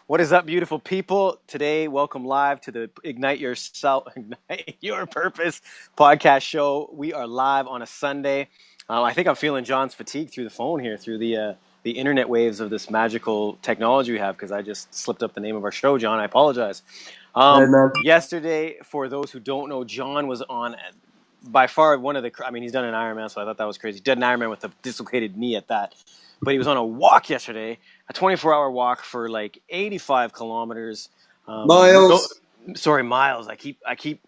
What is up, beautiful people? Today, welcome live to the Ignite Your Purpose podcast show. We are live on a Sunday. I think I'm feeling John's fatigue through the phone here, through the internet waves of this magical technology we have, because I just slipped up the name of our show, John. I apologize. Hey, man. Yesterday, for those who don't know, John was on by far one of the. I mean, he's done an Ironman, so I thought that was crazy. He did an Ironman with a dislocated knee at that. But he was on a walk yesterday, a 24-hour walk for like 85 kilometers. Miles. Miles. I keep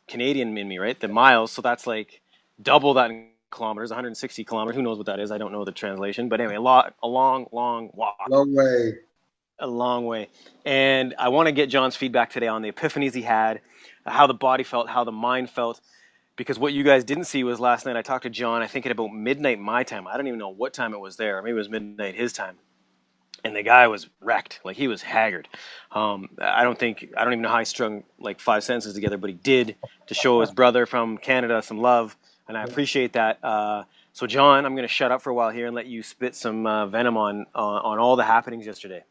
Canadian in me, right? The miles. So that's like double that in kilometers, 160 kilometers. Who knows what that is? I don't know the translation. But anyway, a long walk. Long way. A long way. And I want to get John's feedback today on the epiphanies he had, how the body felt, how the mind felt. Because what you guys didn't see was last night I talked to John, I think at about midnight my time. I don't even know what time it was there. Maybe it was midnight his time. And the guy was wrecked. Like, he was haggard. I don't even know how he strung like 5 sentences together, but he did, to show his brother from Canada some love. And I appreciate that. So John, I'm going to shut up for a while here and let you spit some venom on all the happenings yesterday.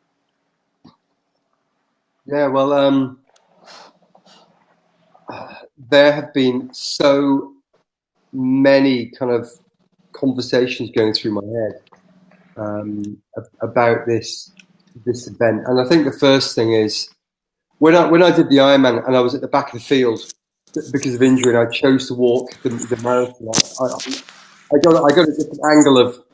Yeah, well, there have been so many kind of conversations going through my head about this event, and I think the first thing is when I did the Ironman and I was at the back of the field because of injury, and I chose to walk the marathon. I got a different angle of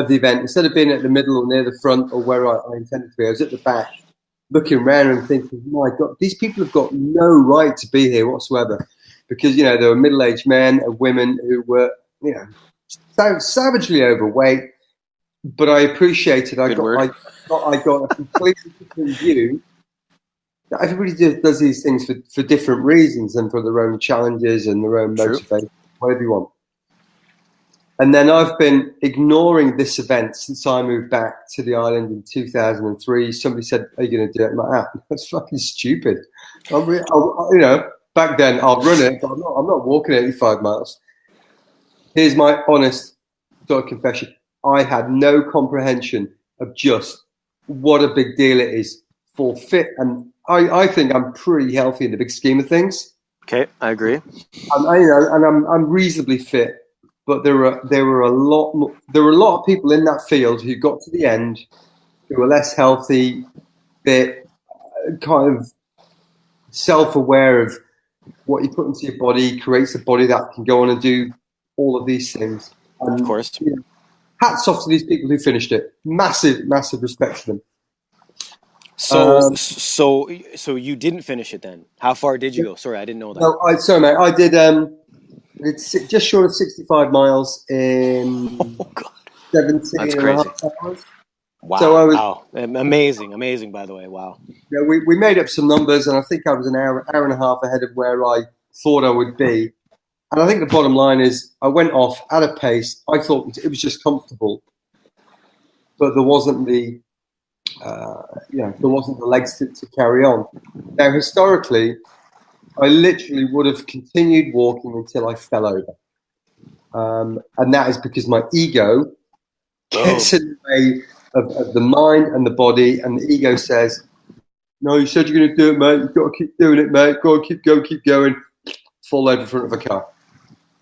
the event. Instead of being at the middle or near the front or where I intended to be, I was at the back, looking around and thinking, my God, these people have got no right to be here whatsoever, because there were middle-aged men and women who were savagely overweight. But I appreciated I got a completely different view. Everybody does these things for different reasons and for their own challenges and their own motivation, whatever you want. And then I've been ignoring this event since I moved back to the island in 2003. Somebody said, "Are you going to do it?" I'm like, that's fucking stupid. Back then I'll run it, but I'm not walking 85 miles. Here's my honest sort of confession. I had no comprehension of just what a big deal it is for fit. And I think I'm pretty healthy in the big scheme of things. Okay, I agree. I'm reasonably fit. But there were a lot of people in that field who got to the end who were less healthy, bit kind of self-aware of what you put into your body creates a body that can go on and do all of these things. And, of course. Hats off to these people who finished it. Massive respect to them. So you didn't finish it then? How far did you go? Sorry, I didn't know that. No, sorry, mate. I did. It's just short of 65 miles in 17 and a half hours. Wow. So Amazing, by the way. Wow. Yeah, we made up some numbers, and I think I was an hour and a half ahead of where I thought I would be. And I think the bottom line is I went off at a pace. I thought it was just comfortable, but there wasn't the legs to carry on. Now, historically, I literally would have continued walking until I fell over. And that is because my ego gets in the way of the mind and the body, and the ego says, "No, you said you're going to do it, mate. You've got to keep doing it, mate. Go on, keep going. Fall over in front of a car."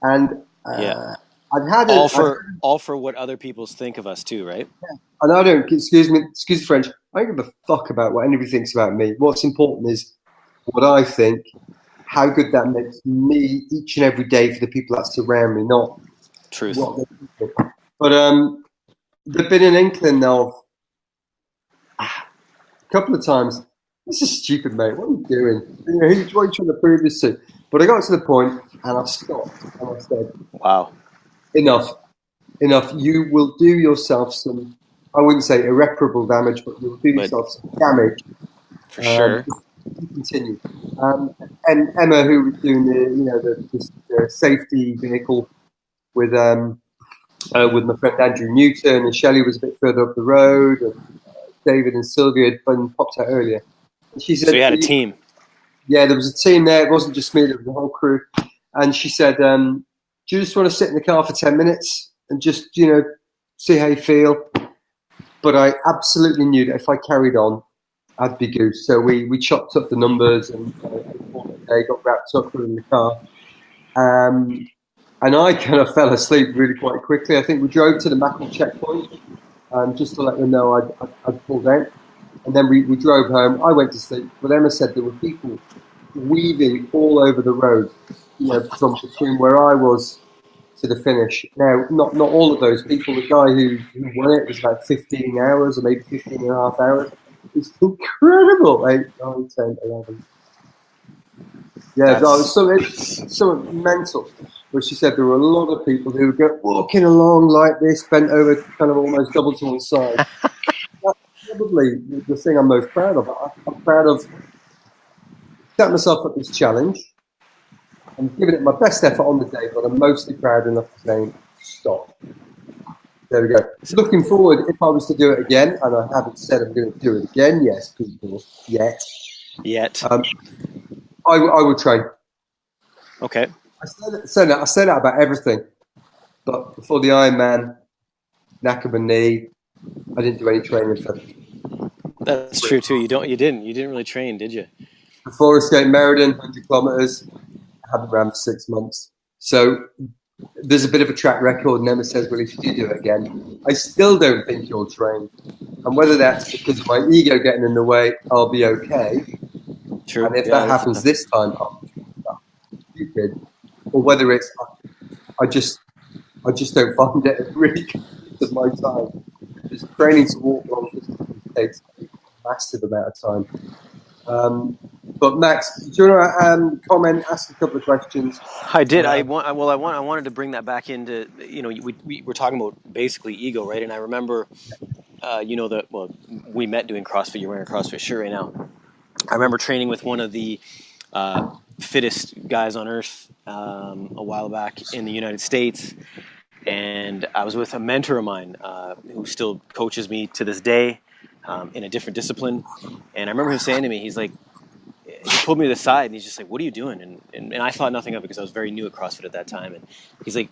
And I've had all for what other people think of us too, right? Yeah. And I don't, excuse the French, I don't give a fuck about what anybody thinks about me. What's important is what I think, how good that makes me each and every day for the people that surround me, not truth. But there's been an inkling of a couple of times, this is stupid, mate. What are you doing? What are you trying to prove this to? But I got to the point and I stopped and I said, wow, enough. You will do yourself some, I wouldn't say irreparable damage, but you'll do yourself some damage. For sure. Continue. And Emma, who was doing the safety vehicle with my friend Andrew Newton, and Shelley was a bit further up the road, and David and Sylvia had popped out earlier. And she said, so you had a team. Yeah, there was a team there. It wasn't just me, there was the whole crew. And she said, do you just want to sit in the car for 10 minutes and just, see how you feel? but I absolutely knew that if I carried on, I'd be goose. So we chopped up the numbers and they got wrapped up, put in the car. And I kind of fell asleep really quite quickly. I think we drove to the Mackle checkpoint just to let them know I'd pulled out. And then we drove home. I went to sleep. But Emma said there were people weaving all over the road, from between where I was to the finish. Now, not all of those people. The guy who won it was about 15 hours or maybe 15 and a half hours. It's incredible. 8, 9, 10, 11. Yeah, it's something mental. But she said there were a lot of people who would go walking along like this, bent over, kind of almost double to one side. That's probably the thing I'm most proud of. I'm proud of setting myself up this challenge. I'm giving it my best effort on the day, but I'm mostly proud enough to say, stop. There we go. Looking forward, if I was to do it again, and I haven't said I'm going to do it again, yes, people, yet. I would train. Okay. I say that about everything, but before the Ironman, knack of my knee, I didn't do any training for. That's true too. You didn't really train, did you? Before Escape Meriden, 100 kilometers, I hadn't ran for 6 months. So there's a bit of a track record, and Emma says, well, if you do it again, I still don't think you'll train. And whether that's because of my ego getting in the way, I'll be okay. True. And if that happens this time, I'll be stupid. Or whether it's I just don't find it really good of my time. Because training to walk long distance takes a massive amount of time. But Max, do you want to comment, ask a couple of questions? I did. I wanted to bring that back into, we were talking about basically ego, right? And I remember, we met doing CrossFit. You're wearing a CrossFit shirt right now. I remember training with one of the fittest guys on earth a while back in the United States. And I was with a mentor of mine who still coaches me to this day in a different discipline. And I remember him saying to me, he's like, he pulled me to the side and he's just like, what are you doing? And I thought nothing of it because I was very new at CrossFit at that time. And he's like,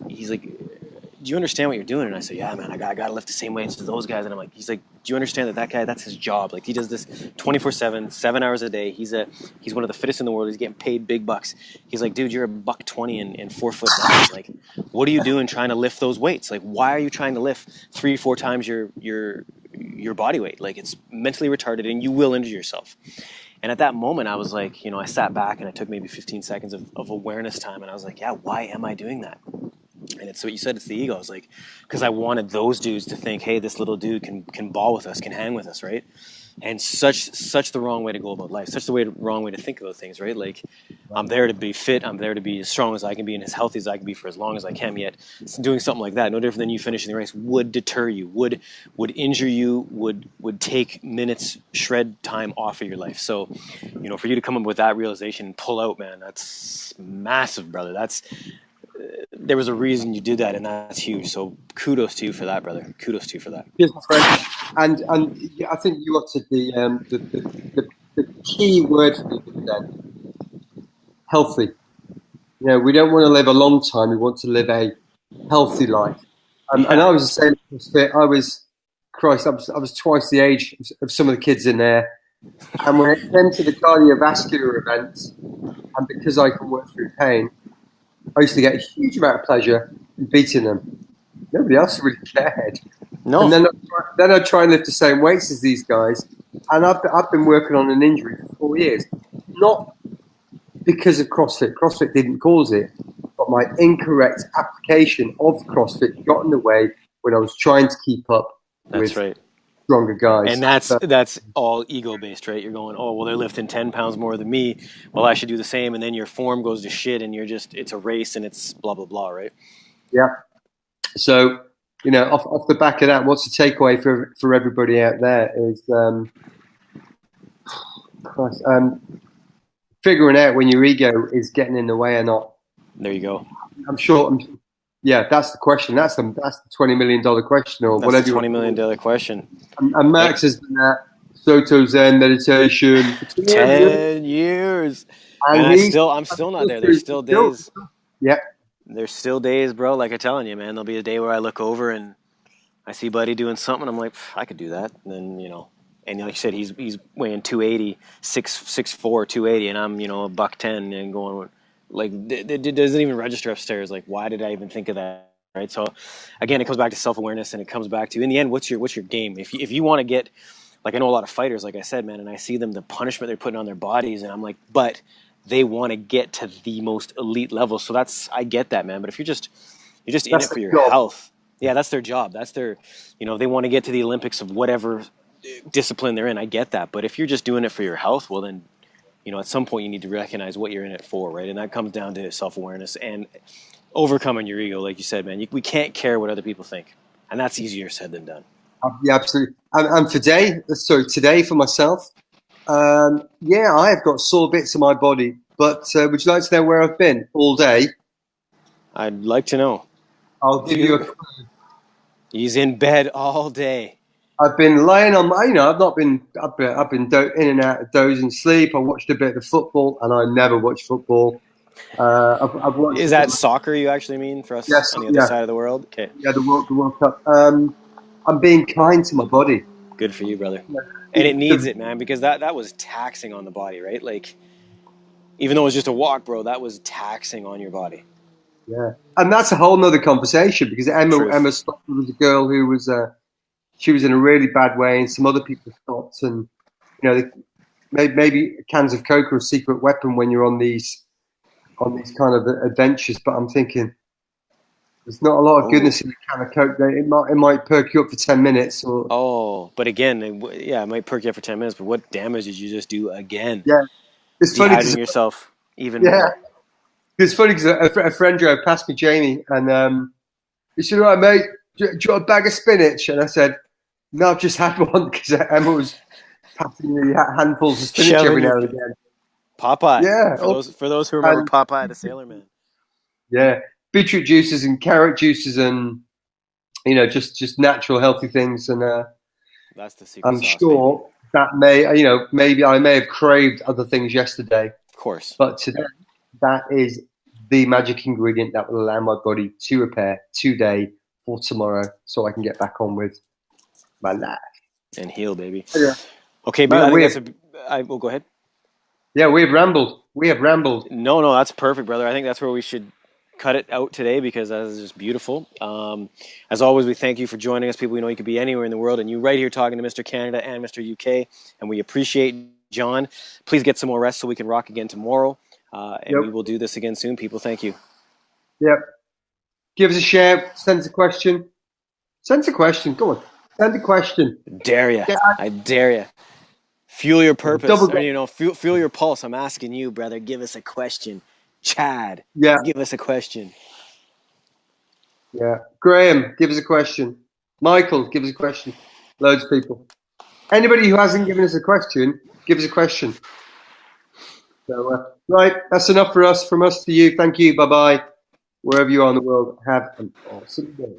do you understand what you're doing? And I said, yeah, man, I got to lift the same weights as those guys. And I'm like, he's like, do you understand that guy, that's his job? Like, he does this 24/7, 7 hours a day. He's one of the fittest in the world. He's getting paid big bucks. He's like, dude, you're $120 and 4 foot down. Like, what are you doing trying to lift those weights? Like, why are you trying to lift 3-4 times your body weight? Like, it's mentally retarded and you will injure yourself. And at that moment, I was like, I sat back and I took maybe 15 seconds of awareness time. And I was like, yeah, why am I doing that? And it's what you said, it's the ego. I was like, because I wanted those dudes to think, hey, this little dude can ball with us, can hang with us, right? And such the wrong way to go about life, such the wrong way to think about things, right? Like, I'm there to be fit, I'm there to be as strong as I can be and as healthy as I can be for as long as I can, yet doing something like that, no different than you finishing the race, would deter you, would injure you, would take minutes, shred time off of your life. So, for you to come up with that realization and pull out, man, that's massive, brother. There was a reason you did that, and that's huge. So kudos to you for that, brother. Kudos to you for that. Yes, my friend. And I think you uttered the key word for me then. Healthy. We don't want to live a long time. We want to live a healthy life. And I was the same. I was twice the age of some of the kids in there. And when it came to the cardiovascular events, and because I can work through pain, I used to get a huge amount of pleasure in beating them. Nobody else really cared. No. And then I'd try and lift the same weights as these guys. And I've been working on an injury for 4 years. Not because of CrossFit. CrossFit didn't cause it. But my incorrect application of CrossFit got in the way when I was trying to keep up with stronger guys. And that's all ego-based, right? You're going, oh, well, they're lifting 10 pounds more than me. Well, I should do the same. And then your form goes to shit and it's a race and it's blah, blah, blah, right? Yeah. So, off the back of that, what's the takeaway for everybody out there is figuring out when your ego is getting in the way or not. There you go. I'm sure. Yeah, that's the question. That's the $20 million question, or whatever. That's the $20 million question. And Max has been at Soto Zen meditation for 10 years. And I'm still not there. There's still days. Yeah. There's still days, bro. Like I'm telling you, man, there'll be a day where I look over and I see Buddy doing something. I'm like, I could do that. And then, you know, and like you said, he's weighing 280, 6'4", 280, and I'm, you know, a $110 and going like it doesn't even register upstairs. Like, why did I even think of that? Right. So again, it comes back to self-awareness, and it comes back to, in the end, what's your game? If you want to get, like, I know a lot of fighters, like I said, man, and I see them, the punishment they're putting on their bodies, and I'm like, but they want to get to the most elite level. So I get that, man. But if you're just in That's it the for your job. health, yeah, that's their job. That's their, you know, they want to get to the Olympics of whatever discipline they're in. I get that. But if you're just doing it for your health, well then, you know, at some point you need to recognize what you're in it for, right? And that comes down to self-awareness and overcoming your ego, like you said, man. We can't care what other people think, and that's easier said than done. Yeah, absolutely. And today for myself, yeah, I have got sore bits of my body. But would you like to know where I've been all day? I'd like to know. I'll give you a clue. He's in bed all day. I've been laying on my, you know, I've been in and out of dozing sleep. I watched a bit of football, and I never watch football. I've watched. Is that soccer you actually mean for us Yes, on the other yeah, side of the world? Okay. yeah, the World Cup. I'm being kind to my body. Good for you, brother. Yeah. And it needs it, man, because that was taxing on the body, right? Like, even though it was just a walk, bro, that was taxing on your body. Yeah, and that's a whole nother conversation, because Truth. Emma stopped was a girl who was she was in a really bad way, and some other people stopped, and you know, maybe cans of Coke are a secret weapon when you're on these kind of adventures. But I'm thinking, there's not a lot of goodness in a can of Coke. It might perk you up for 10 minutes. But again, yeah, it might perk you up for 10 minutes, but what damage did you just do again? Yeah, it's funny dehydrating yourself even yeah, more. It's funny because a friend drove past me, Jamie, and he said, "All right, mate, do you want a bag of spinach?" And I said, "No, I've just had one," because Emma was passing me handfuls of spinach every now and again. Popeye. Yeah. For those who remember Popeye the Sailor Man. Yeah. Beetroot juices and carrot juices, and you know, just natural healthy things. And that's the secret I'm sauce, sure baby. that maybe I may have craved other things yesterday. Of course. But today, that is the magic ingredient that will allow my body to repair today for tomorrow, so I can get back on with my life and heal, baby. Yeah. Okay, Man, I think well, go ahead. Yeah, we have rambled. No, that's perfect, brother. I think that's where we should cut it out today, because that is just beautiful. As always, we thank you for joining us, people. We know you could be anywhere in the world, and you right here talking to Mr. Canada and Mr. UK, and we appreciate John. Please get some more rest so we can rock again tomorrow, and we will do this again soon, people. Thank you. Yep. Give us a share. Send us a question. Go on. Send a question. Dare you. I dare you. Fuel your purpose. Fuel your pulse. I'm asking you, brother. Give us a question. Chad. Yeah. Give us a question. Yeah. Graham, give us a question. Michael, give us a question. Loads of people. Anybody who hasn't given us a question, give us a question. So, right, that's enough from us to you. Thank you. Bye-bye. Wherever you are in the world, have an awesome day.